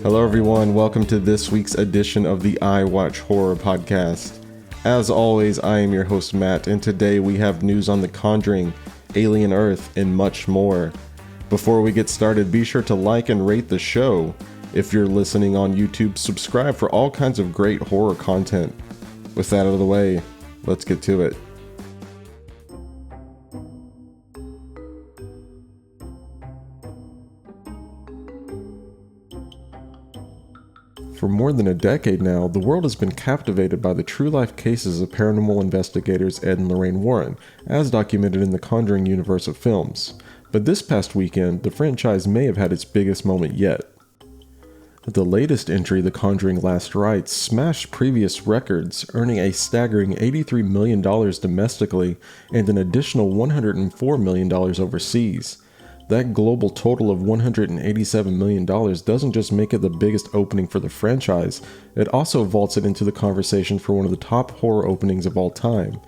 Hello everyone, welcome to this week's edition of the I Watch Horror podcast. As always, I am your host Matt, and today we have news on The Conjuring, Alien Earth, and much more. Before we get started, be sure to like and rate the show. If you're listening on YouTube, subscribe for all kinds of great horror content. With that out of the way, let's get to it. For more than a decade now, the world has been captivated by the true-life cases of paranormal investigators Ed and Lorraine Warren, as documented in the Conjuring Universe of films. But this past weekend, the franchise may have had its biggest moment yet. The latest entry, The Conjuring Last Rites, smashed previous records, earning a staggering $83 million domestically and an additional $104 million overseas. That global total of $187 million doesn't just make it the biggest opening for the franchise, it also vaults it into the conversation for one of the top horror openings of all time.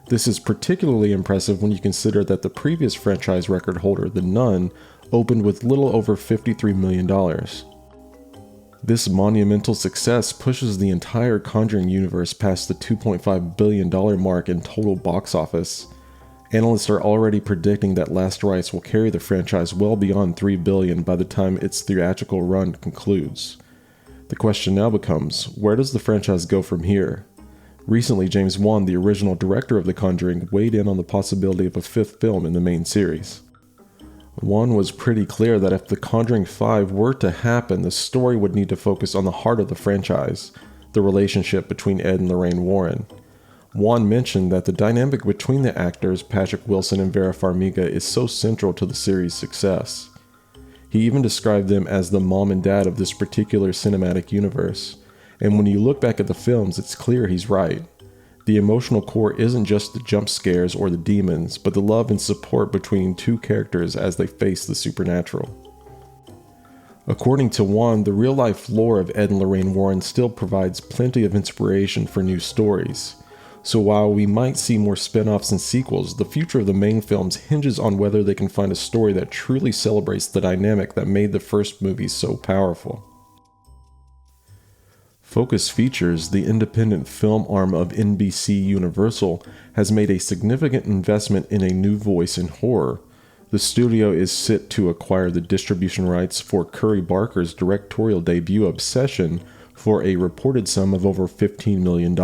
This is particularly impressive when you consider that the previous franchise record holder, The Nun, opened with little over $53 million. This monumental success pushes the entire Conjuring universe past the $2.5 billion mark in total box office. Analysts are already predicting that Last Rites will carry the franchise well beyond $3 billion by the time its theatrical run concludes. The question now becomes, where does the franchise go from here? Recently, James Wan, the original director of The Conjuring, weighed in on the possibility of a fifth film in the main series. Wan was pretty clear that if The Conjuring 5 were to happen, the story would need to focus on the heart of the franchise, the relationship between Ed and Lorraine Warren. Wan mentioned that the dynamic between the actors, Patrick Wilson and Vera Farmiga, is so central to the series' success. He even described them as the mom and dad of this particular cinematic universe, and when you look back at the films, it's clear he's right. The emotional core isn't just the jump scares or the demons, but the love and support between two characters as they face the supernatural. According to Wan, the real-life lore of Ed and Lorraine Warren still provides plenty of inspiration for new stories. So while we might see more spin-offs and sequels, the future of the main films hinges on whether they can find a story that truly celebrates the dynamic that made the first movies so powerful. Focus Features, the independent film arm of NBC Universal, has made a significant investment in a new voice in horror. The studio is set to acquire the distribution rights for Curry Barker's directorial debut Obsession for a reported sum of over $15 million.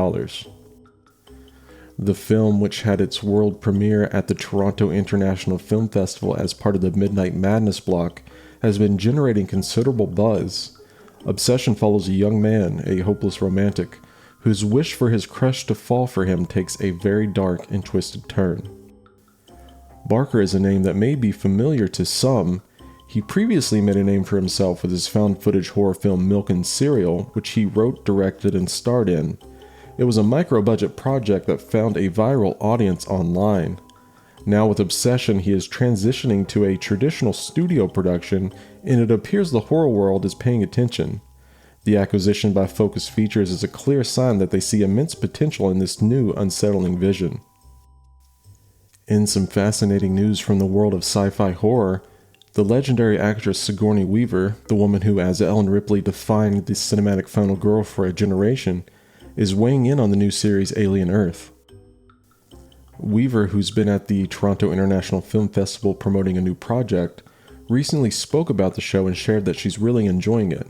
The film, which had its world premiere at the Toronto International Film Festival as part of the Midnight Madness block, has been generating considerable buzz. Obsession follows a young man, a hopeless romantic, whose wish for his crush to fall for him takes a very dark and twisted turn. Barker is a name that may be familiar to some. He previously made a name for himself with his found footage horror film Milk and Cereal, which he wrote, directed, and starred in. It was a micro-budget project that found a viral audience online. Now with Obsession, he is transitioning to a traditional studio production, and it appears the horror world is paying attention. The acquisition by Focus Features is a clear sign that they see immense potential in this new, unsettling vision. In some fascinating news from the world of sci-fi horror, the legendary actress Sigourney Weaver, the woman who as Ellen Ripley defined the cinematic final girl for a generation, is weighing in on the new series Alien Earth. Weaver, who's been at the Toronto International Film Festival promoting a new project, recently spoke about the show and shared that she's really enjoying it.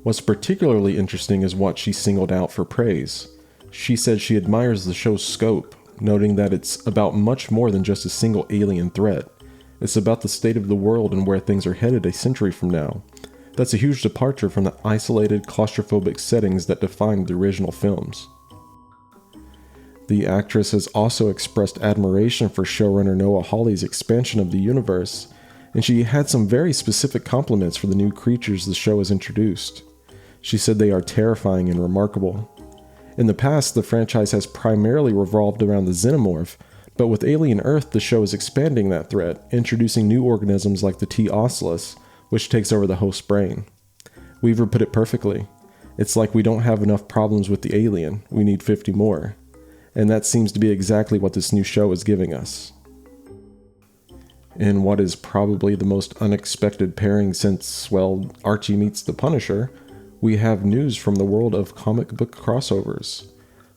What's particularly interesting is what she singled out for praise. She said she admires the show's scope, noting that it's about much more than just a single alien threat. It's about the state of the world and where things are headed a century from now. That's a huge departure from the isolated, claustrophobic settings that defined the original films. The actress has also expressed admiration for showrunner Noah Hawley's expansion of the universe, and she had some very specific compliments for the new creatures the show has introduced. She said they are terrifying and remarkable. In the past, the franchise has primarily revolved around the xenomorph, but with Alien Earth, the show is expanding that threat, introducing new organisms like the T. ocelus, which takes over the host's brain. Weaver put it perfectly. It's like we don't have enough problems with the alien, we need 50 more. And that seems to be exactly what this new show is giving us. In what is probably the most unexpected pairing since, well, Archie meets the Punisher, We have news from the world of comic book crossovers.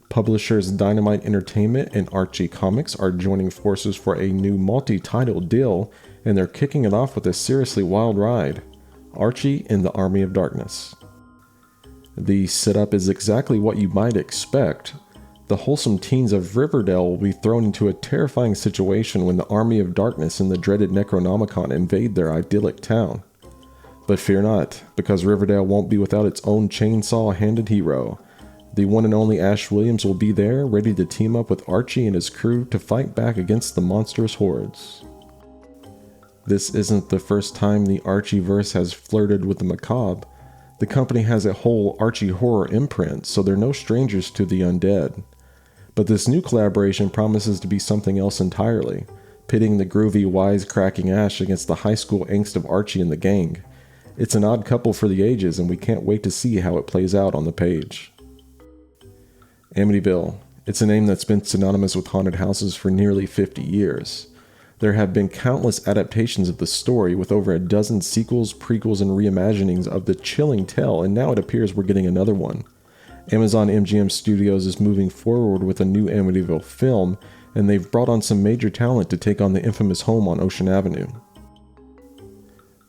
Publishers Dynamite Entertainment and Archie Comics are joining forces for a new multi-title deal, and they're kicking it off with a seriously wild ride, Archie and the Army of Darkness. The setup is exactly what you might expect. The wholesome teens of Riverdale will be thrown into a terrifying situation when the Army of Darkness and the dreaded Necronomicon invade their idyllic town. But fear not, because Riverdale won't be without its own chainsaw-handed hero. The one and only Ash Williams will be there, ready to team up with Archie and his crew to fight back against the monstrous hordes. This isn't the first time the Archieverse has flirted with the macabre. The company has a whole Archie horror imprint, so they're no strangers to the undead. But this new collaboration promises to be something else entirely, pitting the groovy, wisecracking Ash against the high school angst of Archie and the gang. It's an odd couple for the ages, and we can't wait to see how it plays out on the page. Amityville. It's a name that's been synonymous with haunted houses for nearly 50 years. There have been countless adaptations of the story, with over a dozen sequels, prequels, and reimaginings of the chilling tale, and now it appears we're getting another one. Amazon MGM Studios is moving forward with a new Amityville film, and they've brought on some major talent to take on the infamous home on Ocean Avenue.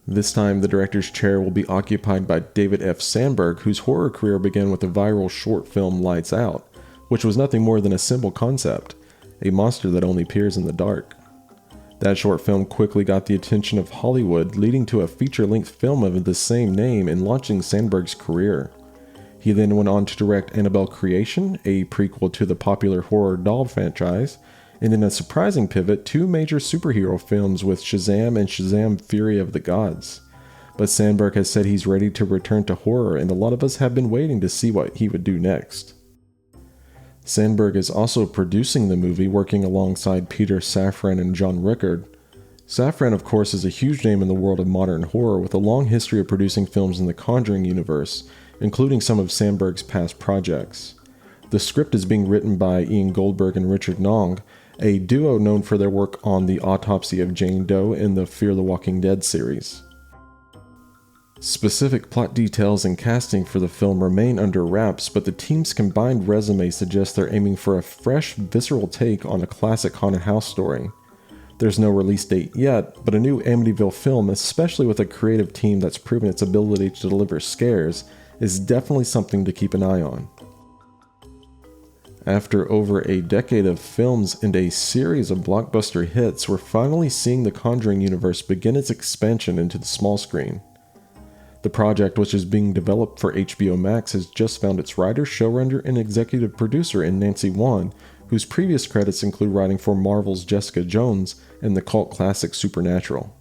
This time, the director's chair will be occupied by David F. Sandberg, whose horror career began with the viral short film Lights Out, which was nothing more than a simple concept, a monster that only peers in the dark. That short film quickly got the attention of Hollywood, leading to a feature-length film of the same name and launching Sandberg's career. He then went on to direct Annabelle Creation, a prequel to the popular horror doll franchise, and in a surprising pivot, 2 major superhero films with Shazam and Shazam Fury of the Gods. But Sandberg has said he's ready to return to horror, and a lot of us have been waiting to see what he would do next. Sandberg is also producing the movie, working alongside Peter Safran and John Rickard. Safran, of course, is a huge name in the world of modern horror, with a long history of producing films in the Conjuring Universe, including some of Sandberg's past projects. The script is being written by Ian Goldberg and Richard Nong, a duo known for their work on The Autopsy of Jane Doe and the Fear the Walking Dead series. Specific plot details and casting for the film remain under wraps, but the team's combined resume suggests they're aiming for a fresh, visceral take on a classic haunted house story. There's no release date yet, but a new Amityville film, especially with a creative team that's proven its ability to deliver scares, is definitely something to keep an eye on. After over a decade of films and a series of blockbuster hits, we're finally seeing the Conjuring Universe begin its expansion into the small screen. The project, which is being developed for HBO Max, has just found its writer, showrunner, and executive producer in Nancy Wan, whose previous credits include writing for Marvel's Jessica Jones and the cult classic Supernatural.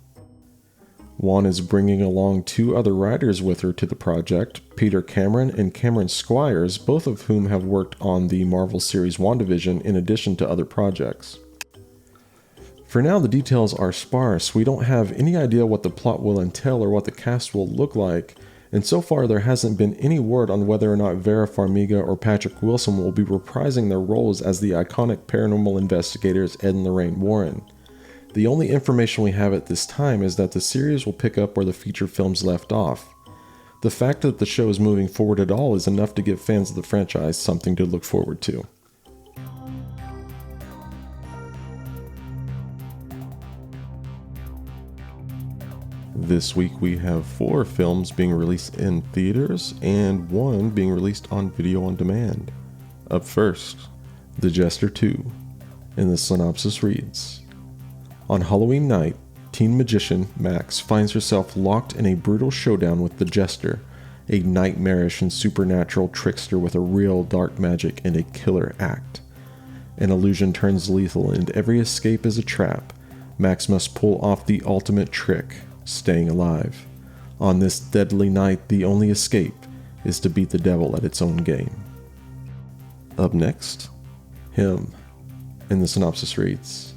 Wan is bringing along 2 other writers with her to the project, Peter Cameron and Cameron Squires, both of whom have worked on the Marvel series WandaVision in addition to other projects. For now, the details are sparse. We don't have any idea what the plot will entail or what the cast will look like, and so far there hasn't been any word on whether or not Vera Farmiga or Patrick Wilson will be reprising their roles as the iconic paranormal investigators Ed and Lorraine Warren. The only information we have at this time is that the series will pick up where the feature films left off. The fact that the show is moving forward at all is enough to give fans of the franchise something to look forward to. This week we have 4 films being released in theaters and 1 being released on video on demand. Up first, The Jester 2, and the synopsis reads: on Halloween night, teen magician Max finds herself locked in a brutal showdown with the Jester, a nightmarish and supernatural trickster with a real dark magic and a killer act. An illusion turns lethal and every escape is a trap. Max must pull off the ultimate trick, staying alive. On this deadly night, the only escape is to beat the devil at its own game. Up next, Him, and the synopsis reads: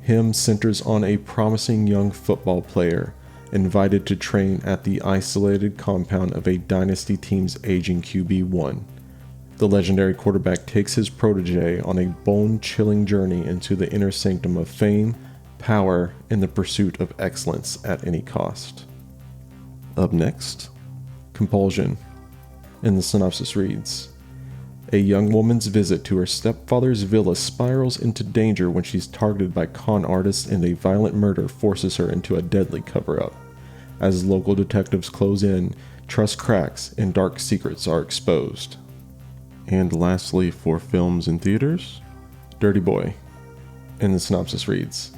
Him centers on a promising young football player invited to train at the isolated compound of a dynasty team's aging QB1. The legendary quarterback takes his protege on a bone-chilling journey into the inner sanctum of fame, power, and the pursuit of excellence at any cost. Up next, Compulsion, And the synopsis reads, a young woman's visit to her stepfather's villa spirals into danger when she's targeted by con artists, and a violent murder forces her into a deadly cover-up. As local detectives close in, trust cracks and dark secrets are exposed. And lastly, for films and theaters, Dirty Boy. And the synopsis reads,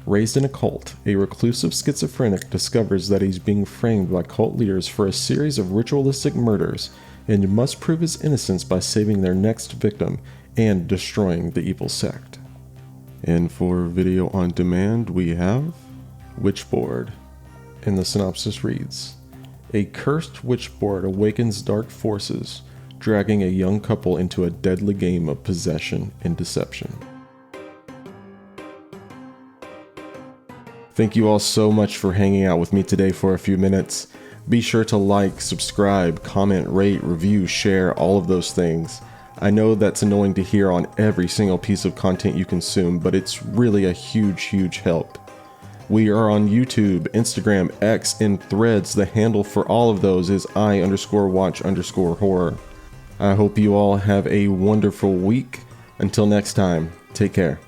raised in a cult, a reclusive schizophrenic discovers that he's being framed by cult leaders for a series of ritualistic murders and must prove his innocence by saving their next victim and destroying the evil sect. And for video on demand, we have Witchboard. And the synopsis reads, a cursed witchboard awakens dark forces, dragging a young couple into a deadly game of possession and deception. Thank you all so much for hanging out with me today for a few minutes. Be sure to like, subscribe, comment, rate, review, share, all of those things. I know that's annoying to hear on every single piece of content you consume, but it's really a huge help. We are on YouTube, Instagram, X, and Threads. The handle for all of those is I_watch_horror. I hope you all have a wonderful week. Until next time, take care.